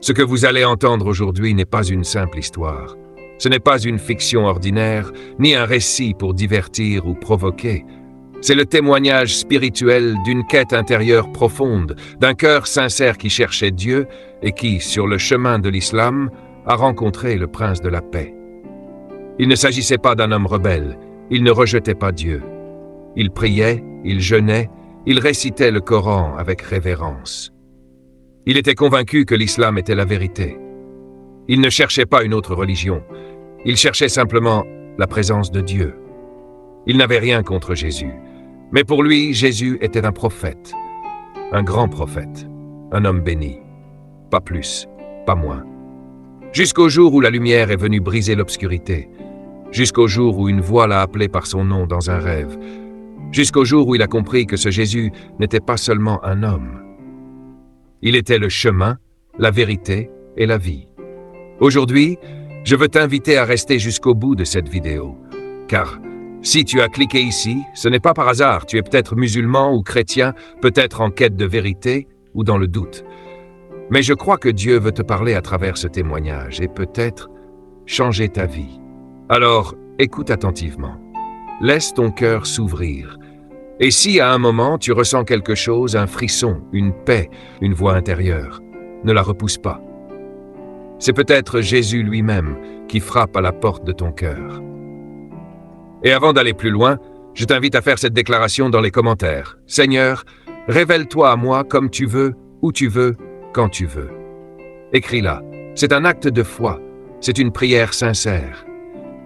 Ce que vous allez entendre aujourd'hui n'est pas une simple histoire. Ce n'est pas une fiction ordinaire, ni un récit pour divertir ou provoquer. C'est le témoignage spirituel d'une quête intérieure profonde, d'un cœur sincère qui cherchait Dieu et qui, sur le chemin de l'islam, a rencontré le prince de la paix. Il ne s'agissait pas d'un homme rebelle, il ne rejetait pas Dieu. Il priait, il jeûnait, il récitait le Coran avec révérence. Il était convaincu que l'islam était la vérité. Il ne cherchait pas une autre religion, il cherchait simplement la présence de Dieu. Il n'avait rien contre Jésus, mais pour lui, Jésus était un prophète, un grand prophète, un homme béni. Pas plus, pas moins. Jusqu'au jour où la lumière est venue briser l'obscurité, jusqu'au jour où une voix l'a appelé par son nom dans un rêve, jusqu'au jour où il a compris que ce Jésus n'était pas seulement un homme. Il était le chemin, la vérité et la vie. Aujourd'hui, je veux t'inviter à rester jusqu'au bout de cette vidéo, car si tu as cliqué ici, ce n'est pas par hasard, tu es peut-être musulman ou chrétien, peut-être en quête de vérité ou dans le doute. Mais je crois que Dieu veut te parler à travers ce témoignage et peut-être changer ta vie. Alors, écoute attentivement. Laisse ton cœur s'ouvrir. Et si à un moment tu ressens quelque chose, un frisson, une paix, une voix intérieure, ne la repousse pas. C'est peut-être Jésus lui-même qui frappe à la porte de ton cœur. Et avant d'aller plus loin, je t'invite à faire cette déclaration dans les commentaires. Seigneur, révèle-toi à moi comme tu veux, où tu veux, quand tu veux. Écris-la. C'est un acte de foi. C'est une prière sincère.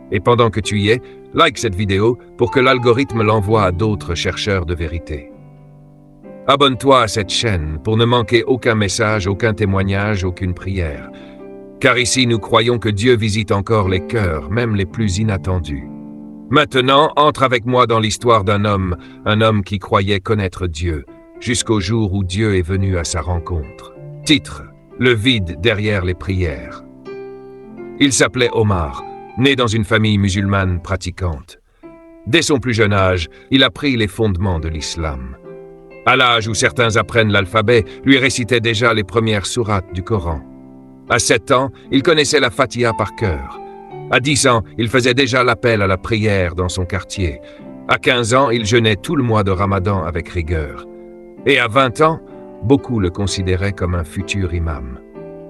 Et pendant que tu y es, like cette vidéo pour que l'algorithme l'envoie à d'autres chercheurs de vérité. Abonne-toi à cette chaîne pour ne manquer aucun message, aucun témoignage, aucune prière. Car ici, nous croyons que Dieu visite encore les cœurs, même les plus inattendus. Maintenant, entre avec moi dans l'histoire d'un homme qui croyait connaître Dieu, jusqu'au jour où Dieu est venu à sa rencontre. Titre: Le vide derrière les prières. Il s'appelait Omar, né dans une famille musulmane pratiquante. Dès son plus jeune âge, il apprit les fondements de l'islam. À l'âge où certains apprennent l'alphabet, lui récitait déjà les premières sourates du Coran. À 7 ans, il connaissait la Fatiha par cœur. À 10 ans, il faisait déjà l'appel à la prière dans son quartier. À 15 ans, il jeûnait tout le mois de Ramadan avec rigueur. Et à 20 ans, beaucoup le considéraient comme un futur imam.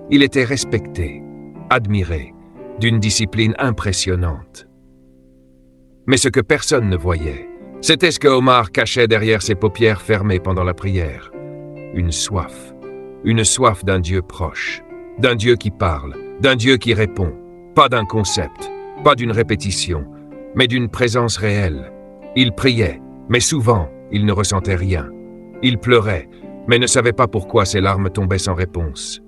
Il était respecté, admiré, d'une discipline impressionnante. Mais ce que personne ne voyait, c'était ce que Omar cachait derrière ses paupières fermées pendant la prière. Une soif d'un Dieu proche, d'un Dieu qui parle, d'un Dieu qui répond, pas d'un concept, pas d'une répétition, mais d'une présence réelle. Il priait, mais souvent, il ne ressentait rien. Il pleurait, mais ne savait pas pourquoi ses larmes tombaient sans réponse.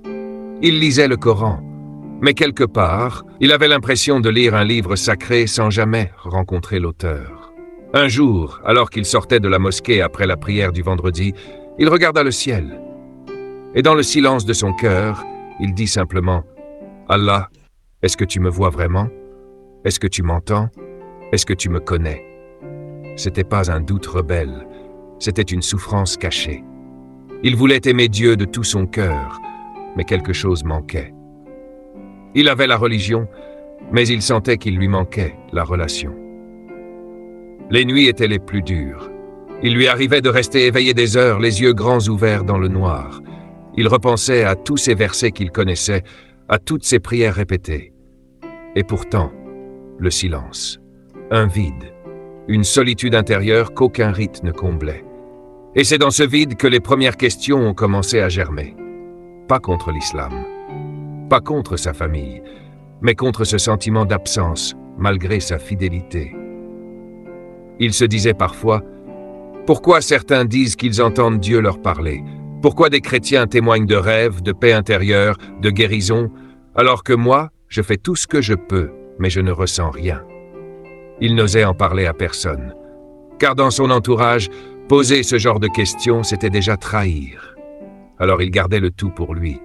Il lisait le Coran, mais quelque part, il avait l'impression de lire un livre sacré sans jamais rencontrer l'auteur. Un jour, alors qu'il sortait de la mosquée après la prière du vendredi, il regarda le ciel. Et dans le silence de son cœur, il dit simplement « Allah, est-ce que tu me vois vraiment? Est-ce que tu m'entends? Est-ce que tu me connais ?» C'était pas un doute rebelle, c'était une souffrance cachée. Il voulait aimer Dieu de tout son cœur, mais quelque chose manquait. Il avait la religion, mais il sentait qu'il lui manquait la relation. Les nuits étaient les plus dures. Il lui arrivait de rester éveillé des heures, les yeux grands ouverts dans le noir. Il repensait à tous ces versets qu'il connaissait, à toutes ces prières répétées. Et pourtant, le silence, un vide, une solitude intérieure qu'aucun rite ne comblait. Et c'est dans ce vide que les premières questions ont commencé à germer. Pas contre l'islam, pas contre sa famille, mais contre ce sentiment d'absence, malgré sa fidélité. Il se disait parfois, pourquoi certains disent qu'ils entendent Dieu leur parler? Pourquoi des chrétiens témoignent de rêves, de paix intérieure, de guérison, alors que moi, je fais tout ce que je peux, mais je ne ressens rien? Il n'osait en parler à personne, car dans son entourage, poser ce genre de questions, c'était déjà trahir. Alors il gardait le tout pour lui.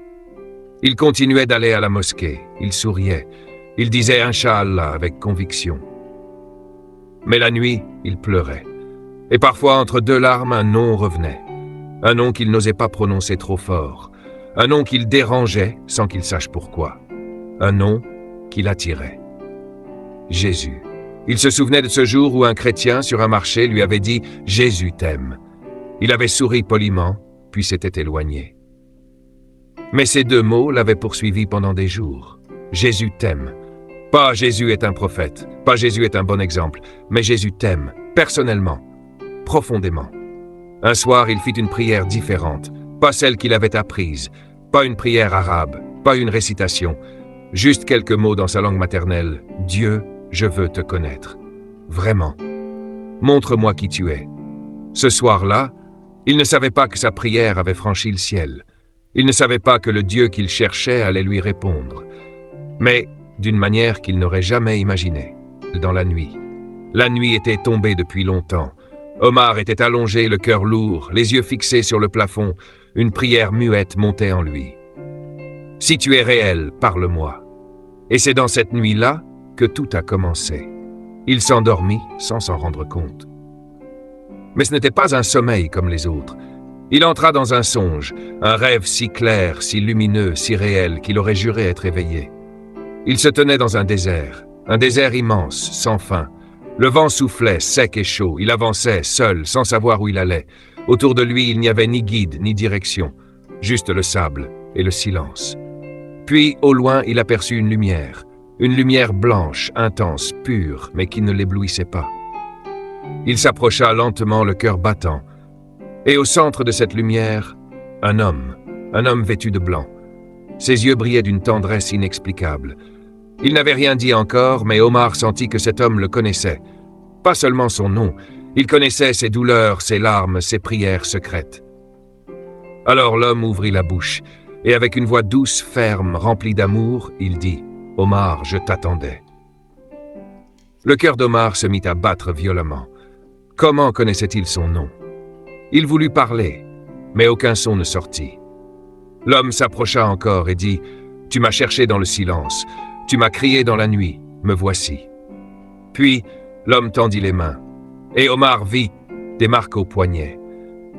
Il continuait d'aller à la mosquée, il souriait, il disait « Inch'Allah » avec conviction. Mais la nuit, il pleurait. Et parfois, entre deux larmes, un nom revenait. Un nom qu'il n'osait pas prononcer trop fort. un nom qu'il dérangeait sans qu'il sache pourquoi, un nom qui l'attirait. Jésus. Il se souvenait de ce jour où un chrétien sur un marché lui avait dit « Jésus t'aime ». Il avait souri poliment, puis s'était éloigné. Mais ces deux mots l'avaient poursuivi pendant des jours. Jésus t'aime. Pas Jésus est un prophète, pas Jésus est un bon exemple, mais Jésus t'aime, personnellement, profondément. Un soir, il fit une prière différente, pas celle qu'il avait apprise, pas une prière arabe, pas une récitation, juste quelques mots dans sa langue maternelle. « Dieu, je veux te connaître. Vraiment. Montre-moi qui tu es. » Ce soir-là, il ne savait pas que sa prière avait franchi le ciel. Il ne savait pas que le Dieu qu'il cherchait allait lui répondre. Mais d'une manière qu'il n'aurait jamais imaginée, dans la nuit. La nuit était tombée depuis longtemps. Omar était allongé, le cœur lourd, les yeux fixés sur le plafond. Une prière muette montait en lui. « Si tu es réel, parle-moi. » Et c'est dans cette nuit-là que tout a commencé. Il s'endormit sans s'en rendre compte. Mais ce n'était pas un sommeil comme les autres. Il entra dans un songe, un rêve si clair, si lumineux, si réel qu'il aurait juré être éveillé. Il se tenait dans un désert immense, sans fin. Le vent soufflait, sec et chaud. Il avançait, seul, sans savoir où il allait. Autour de lui, il n'y avait ni guide, ni direction, juste le sable et le silence. Puis, au loin, il aperçut une lumière blanche, intense, pure, mais qui ne l'éblouissait pas. Il s'approcha lentement, le cœur battant. Et au centre de cette lumière, un homme vêtu de blanc. Ses yeux brillaient d'une tendresse inexplicable. Il n'avait rien dit encore, mais Omar sentit que cet homme le connaissait. Pas seulement son nom, il connaissait ses douleurs, ses larmes, ses prières secrètes. Alors l'homme ouvrit la bouche, et avec une voix douce, ferme, remplie d'amour, il dit « Omar, je t'attendais ». Le cœur d'Omar se mit à battre violemment. Comment connaissait-il son nom? Il voulut parler, mais aucun son ne sortit. L'homme s'approcha encore et dit « Tu m'as cherché dans le silence, tu m'as crié dans la nuit, me voici. » Puis l'homme tendit les mains, et Omar vit des marques au poignet,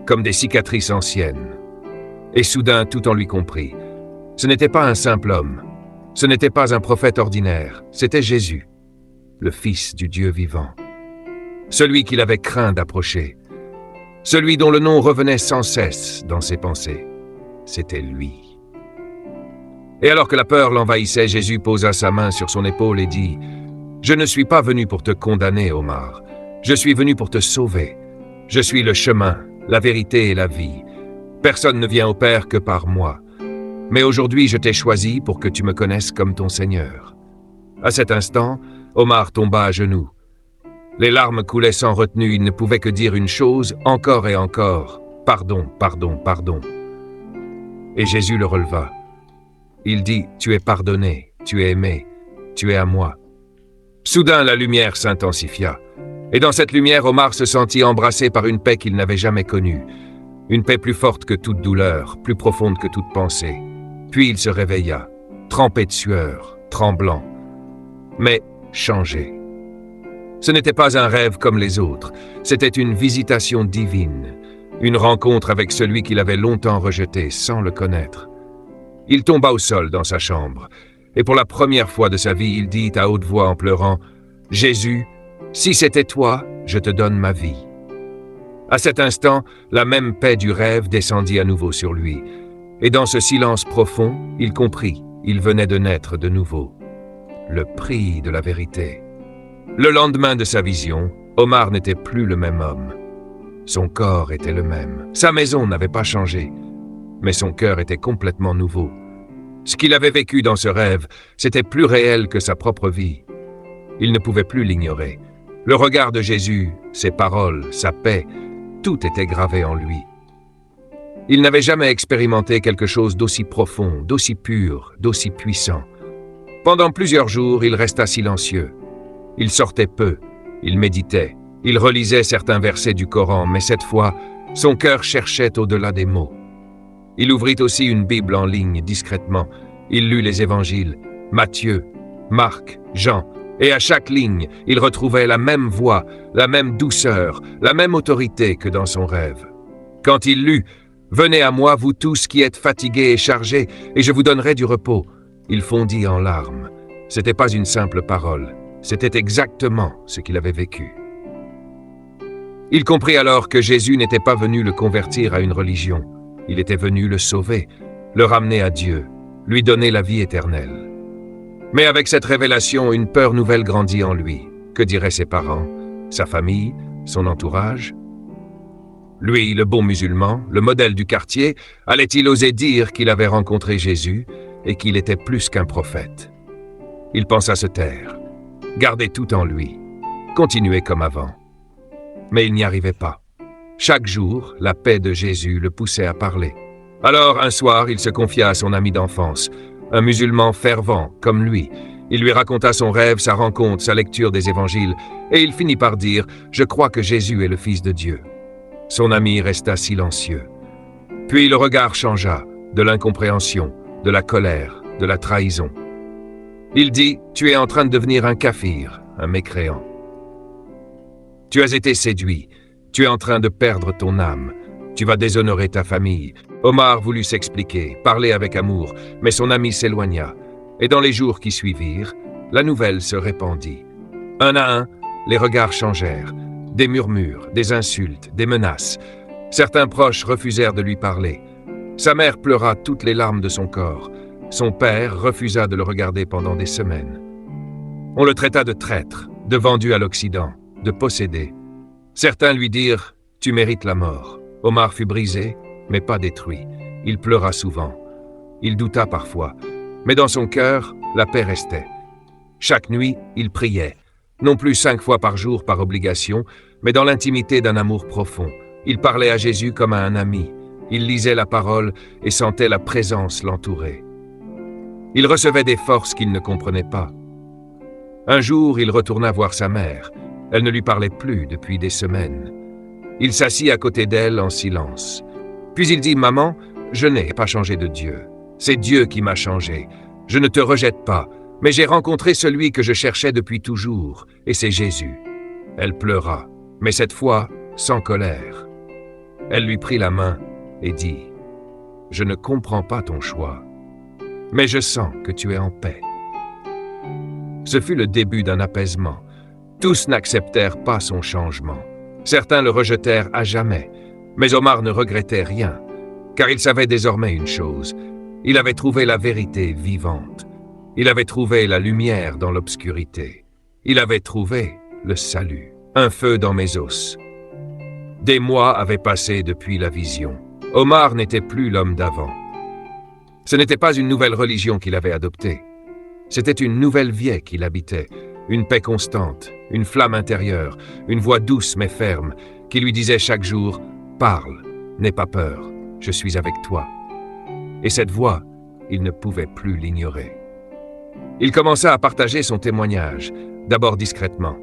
comme des cicatrices anciennes. Et soudain, tout en lui comprit. Ce n'était pas un simple homme, ce n'était pas un prophète ordinaire, c'était Jésus, le Fils du Dieu vivant. Celui qu'il avait craint d'approcher, celui dont le nom revenait sans cesse dans ses pensées. C'était lui. Et alors que la peur l'envahissait, Jésus posa sa main sur son épaule et dit « Je ne suis pas venu pour te condamner, Omar. Je suis venu pour te sauver. Je suis le chemin, la vérité et la vie. Personne ne vient au Père que par moi. Mais aujourd'hui, je t'ai choisi pour que tu me connaisses comme ton Seigneur. » À cet instant, Omar tomba à genoux. Les larmes coulaient sans retenue, il ne pouvait que dire une chose, encore et encore. « Pardon, pardon, pardon. » Et Jésus le releva. Il dit « Tu es pardonné, tu es aimé, tu es à moi. » Soudain, la lumière s'intensifia. Et dans cette lumière, Omar se sentit embrassé par une paix qu'il n'avait jamais connue. Une paix plus forte que toute douleur, plus profonde que toute pensée. Puis il se réveilla, trempé de sueur, tremblant, mais changé. Ce n'était pas un rêve comme les autres, c'était une visitation divine, une rencontre avec celui qu'il avait longtemps rejeté sans le connaître. Il tomba au sol dans sa chambre, et pour la première fois de sa vie, il dit à haute voix en pleurant « Jésus, si c'était toi, je te donne ma vie. » À cet instant, la même paix du rêve descendit à nouveau sur lui, et dans ce silence profond, il comprit, il venait de naître de nouveau. Le prix de la vérité. Le lendemain de sa vision, Omar n'était plus le même homme. Son corps était le même. Sa maison n'avait pas changé, mais son cœur était complètement nouveau. Ce qu'il avait vécu dans ce rêve, c'était plus réel que sa propre vie. Il ne pouvait plus l'ignorer. Le regard de Jésus, ses paroles, sa paix, tout était gravé en lui. Il n'avait jamais expérimenté quelque chose d'aussi profond, d'aussi pur, d'aussi puissant. Pendant plusieurs jours, il resta silencieux. Il sortait peu, il méditait, il relisait certains versets du Coran, mais cette fois, son cœur cherchait au-delà des mots. Il ouvrit aussi une Bible en ligne discrètement. Il lut les évangiles, Matthieu, Marc, Jean, et à chaque ligne, il retrouvait la même voix, la même douceur, la même autorité que dans son rêve. Quand il lut « Venez à moi, vous tous qui êtes fatigués et chargés, et je vous donnerai du repos. » Il fondit en larmes. C'était pas une simple parole, c'était exactement ce qu'il avait vécu. Il comprit alors que Jésus n'était pas venu le convertir à une religion. Il était venu le sauver, le ramener à Dieu, lui donner la vie éternelle. Mais avec cette révélation, une peur nouvelle grandit en lui. Que diraient ses parents, sa famille, son entourage? Lui, le bon musulman, le modèle du quartier, allait-il oser dire qu'il avait rencontré Jésus et qu'il était plus qu'un prophète? Il pensa se taire, garder tout en lui, continuer comme avant. Mais il n'y arrivait pas. Chaque jour, la paix de Jésus le poussait à parler. Alors, un soir, il se confia à son ami d'enfance, un musulman fervent comme lui. Il lui raconta son rêve, sa rencontre, sa lecture des évangiles, et il finit par dire « Je crois que Jésus est le Fils de Dieu ». Son ami resta silencieux. Puis le regard changea, de l'incompréhension, de la colère, de la trahison. Il dit « Tu es en train de devenir un kafir, un mécréant. Tu as été séduit, tu es en train de perdre ton âme, tu vas déshonorer ta famille. » Omar voulut s'expliquer, parler avec amour, mais son ami s'éloigna. Et dans les jours qui suivirent, la nouvelle se répandit. Un à un, les regards changèrent. Des murmures, des insultes, des menaces. Certains proches refusèrent de lui parler. Sa mère pleura toutes les larmes de son corps. Son père refusa de le regarder pendant des semaines. On le traita de traître, de vendu à l'Occident, de possédé. Certains lui dirent « Tu mérites la mort ». Omar fut brisé, mais pas détruit. Il pleura souvent. Il douta parfois, mais dans son cœur, la paix restait. Chaque nuit, il priait, non plus 5 fois par jour par obligation, mais dans l'intimité d'un amour profond. Il parlait à Jésus comme à un ami. Il lisait la parole et sentait la présence l'entourer. Il recevait des forces qu'il ne comprenait pas. Un jour, il retourna voir sa mère. Elle ne lui parlait plus depuis des semaines. Il s'assit à côté d'elle en silence. Puis il dit « Maman, je n'ai pas changé de Dieu. C'est Dieu qui m'a changé. Je ne te rejette pas, mais j'ai rencontré celui que je cherchais depuis toujours, et c'est Jésus. » Elle pleura, mais cette fois, sans colère. Elle lui prit la main et dit « Je ne comprends pas ton choix, mais je sens que tu es en paix. » Ce fut le début d'un apaisement. Tous n'acceptèrent pas son changement. Certains le rejetèrent à jamais, mais Omar ne regrettait rien, car il savait désormais une chose. Il avait trouvé la vérité vivante. Il avait trouvé la lumière dans l'obscurité. Il avait trouvé le salut, un feu dans mes os. Des mois avaient passé depuis la vision. Omar n'était plus l'homme d'avant. Ce n'était pas une nouvelle religion qu'il avait adoptée. C'était une nouvelle vie qu'il habitait, une paix constante, une flamme intérieure, une voix douce mais ferme, qui lui disait chaque jour « Parle, n'aie pas peur, je suis avec toi. » Et cette voix, il ne pouvait plus l'ignorer. Il commença à partager son témoignage, d'abord discrètement.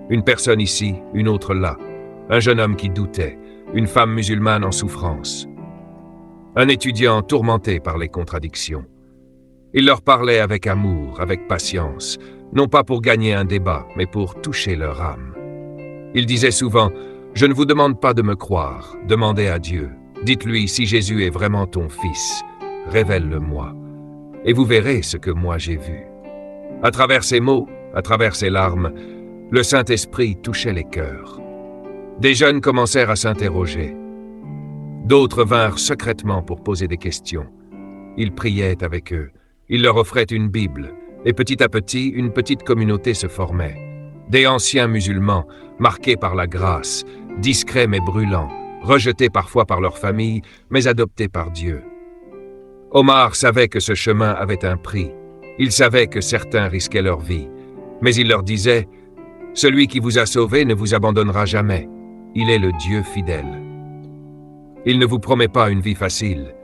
Une personne ici, une autre là. Un jeune homme qui doutait, une femme musulmane en souffrance. Un étudiant tourmenté par les contradictions. Il leur parlait avec amour, avec patience, non pas pour gagner un débat, mais pour toucher leur âme. Il disait souvent « Je ne vous demande pas de me croire, demandez à Dieu. Dites-lui si Jésus est vraiment ton Fils. Révèle-le-moi, et vous verrez ce que moi j'ai vu. » À travers ces mots, à travers ces larmes, le Saint-Esprit touchait les cœurs. Des jeunes commencèrent à s'interroger. D'autres vinrent secrètement pour poser des questions. Il priait avec eux. Il leur offrait une Bible. Et petit à petit, une petite communauté se formait. Des anciens musulmans, marqués par la grâce, discrets mais brûlants, rejetés parfois par leur famille, mais adoptés par Dieu. Omar savait que ce chemin avait un prix. Il savait que certains risquaient leur vie. Mais il leur disait « Celui qui vous a sauvés ne vous abandonnera jamais. Il est le Dieu fidèle. Il ne vous promet pas une vie facile,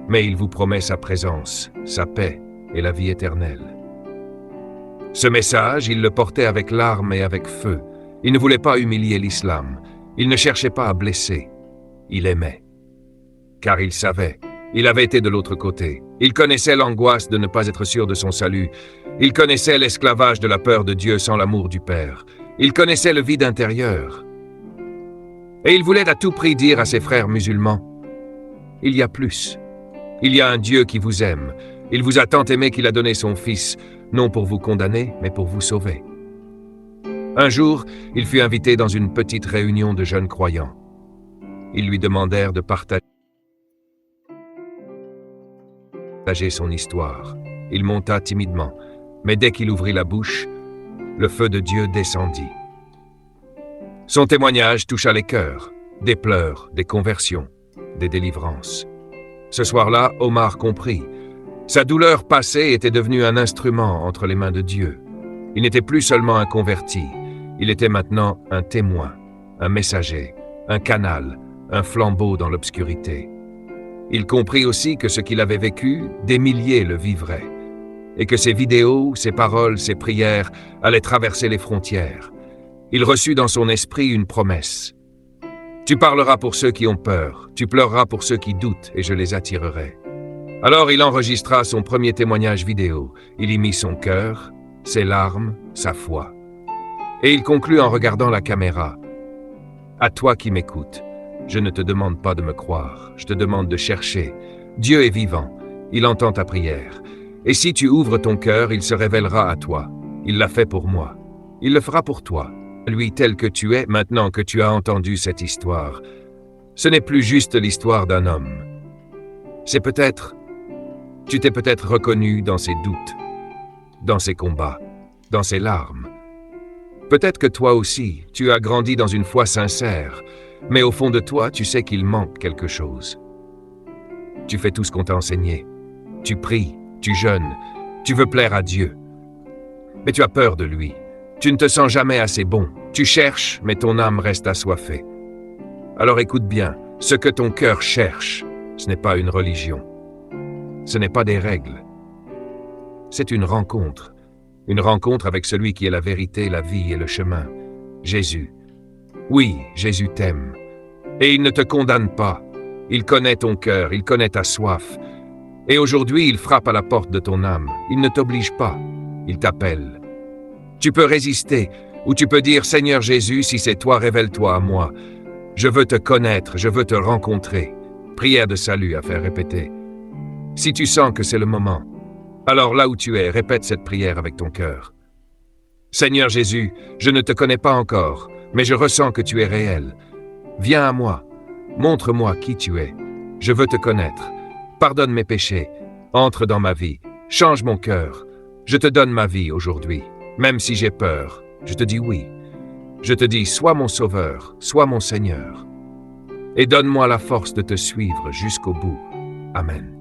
mais il vous promet sa présence, sa paix et la vie éternelle. » Ce message, il le portait avec larmes et avec feu. Il ne voulait pas humilier l'islam. Il ne cherchait pas à blesser. Il aimait. Car il savait, il avait été de l'autre côté. Il connaissait l'angoisse de ne pas être sûr de son salut. Il connaissait l'esclavage de la peur de Dieu sans l'amour du Père. Il connaissait le vide intérieur. Et il voulait à tout prix dire à ses frères musulmans Il y a plus. Il y a un Dieu qui vous aime. Il vous a tant aimé qu'il a donné son Fils, non pour vous condamner, mais pour vous sauver. Un jour, il fut invité dans une petite réunion de jeunes croyants. Ils lui demandèrent de partager son histoire. Il monta timidement, mais dès qu'il ouvrit la bouche, le feu de Dieu descendit. Son témoignage toucha les cœurs, des pleurs, des conversions, des délivrances. Ce soir-là, Omar comprit. Sa douleur passée était devenue un instrument entre les mains de Dieu. Il n'était plus seulement un converti, il était maintenant un témoin, un messager, un canal, un flambeau dans l'obscurité. Il comprit aussi que ce qu'il avait vécu, des milliers le vivraient, et que ses vidéos, ses paroles, ses prières allaient traverser les frontières. Il reçut dans son esprit une promesse. « Tu parleras pour ceux qui ont peur, tu pleureras pour ceux qui doutent, et je les attirerai. » Alors il enregistra son premier témoignage vidéo. Il y mit son cœur, ses larmes, sa foi. Et il conclut en regardant la caméra. « À toi qui m'écoutes, je ne te demande pas de me croire, je te demande de chercher. Dieu est vivant, il entend ta prière. Et si tu ouvres ton cœur, il se révélera à toi. Il l'a fait pour moi. Il le fera pour toi. Lui tel que tu es, maintenant que tu as entendu cette histoire. Ce n'est plus juste l'histoire d'un homme. Tu t'es peut-être reconnu dans ses doutes, dans ses combats, dans ses larmes. Peut-être que toi aussi, tu as grandi dans une foi sincère, mais au fond de toi, tu sais qu'il manque quelque chose. Tu fais tout ce qu'on t'a enseigné. Tu pries, tu jeûnes, tu veux plaire à Dieu. Mais tu as peur de lui. Tu ne te sens jamais assez bon. Tu cherches, mais ton âme reste assoiffée. Alors écoute bien, ce que ton cœur cherche, ce n'est pas une religion. Ce n'est pas des règles. C'est une rencontre avec celui qui est la vérité, la vie et le chemin, Jésus. Oui, Jésus t'aime. Et il ne te condamne pas. Il connaît ton cœur, il connaît ta soif. Et aujourd'hui, il frappe à la porte de ton âme. Il ne t'oblige pas, il t'appelle. Tu peux résister, ou tu peux dire « Seigneur Jésus, si c'est toi, révèle-toi à moi. Je veux te connaître, je veux te rencontrer. » Prière de salut à faire répéter. Si tu sens que c'est le moment, alors là où tu es, répète cette prière avec ton cœur. Seigneur Jésus, je ne te connais pas encore, mais je ressens que tu es réel. Viens à moi, montre-moi qui tu es. Je veux te connaître. Pardonne mes péchés, entre dans ma vie, change mon cœur. Je te donne ma vie aujourd'hui, même si j'ai peur. Je te dis oui. Je te dis, sois mon sauveur, sois mon Seigneur. Et donne-moi la force de te suivre jusqu'au bout. Amen.